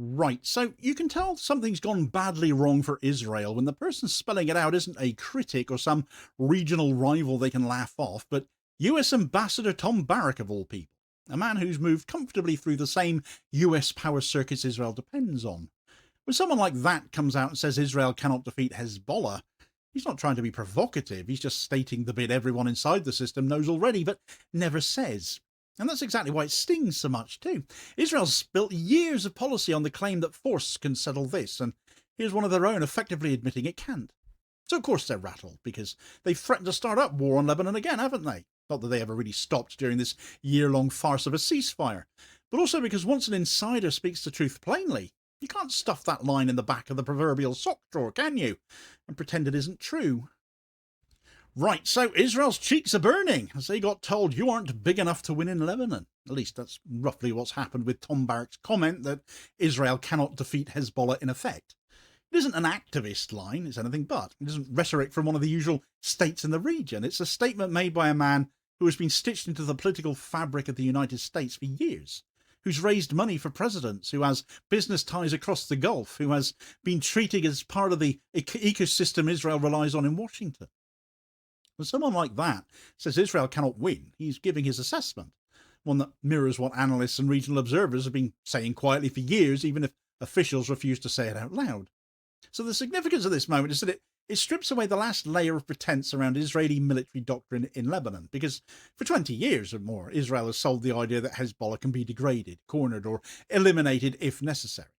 Right, so you can tell something's gone badly wrong for Israel when the person spelling it out isn't a critic or some regional rival they can laugh off, but US Ambassador Tom Barrack, of all people, a man who's moved comfortably through the same US power circuits Israel depends on. When someone like that comes out and says Israel cannot defeat Hezbollah, he's not trying to be provocative, he's just stating the bit everyone inside the system knows already, but never says. And that's exactly why it stings so much too. Israel's built years of policy on the claim that force can settle this, and here's one of their own effectively admitting it can't. So of course they're rattled, because they've threatened to start up war on Lebanon again, haven't they? Not that they ever really stopped during this year-long farce of a ceasefire, but also because once an insider speaks the truth plainly, you can't stuff that line in the back of the proverbial sock drawer, can you? And pretend it isn't true. Right, so Israel's cheeks are burning as they got told you aren't big enough to win in Lebanon. At least that's roughly what's happened with Tom Barrack's comment that Israel cannot defeat Hezbollah in effect. It isn't an activist line, it's anything but. It isn't rhetoric from one of the usual states in the region. It's a statement made by a man who has been stitched into the political fabric of the United States for years, who's raised money for presidents, who has business ties across the Gulf, who has been treated as part of the ecosystem Israel relies on in Washington. When someone like that says Israel cannot win, he's giving his assessment, one that mirrors what analysts and regional observers have been saying quietly for years, even if officials refuse to say it out loud. So the significance of this moment is that it strips away the last layer of pretense around Israeli military doctrine in Lebanon, because for 20 years or more, Israel has sold the idea that Hezbollah can be degraded, cornered, or eliminated if necessary.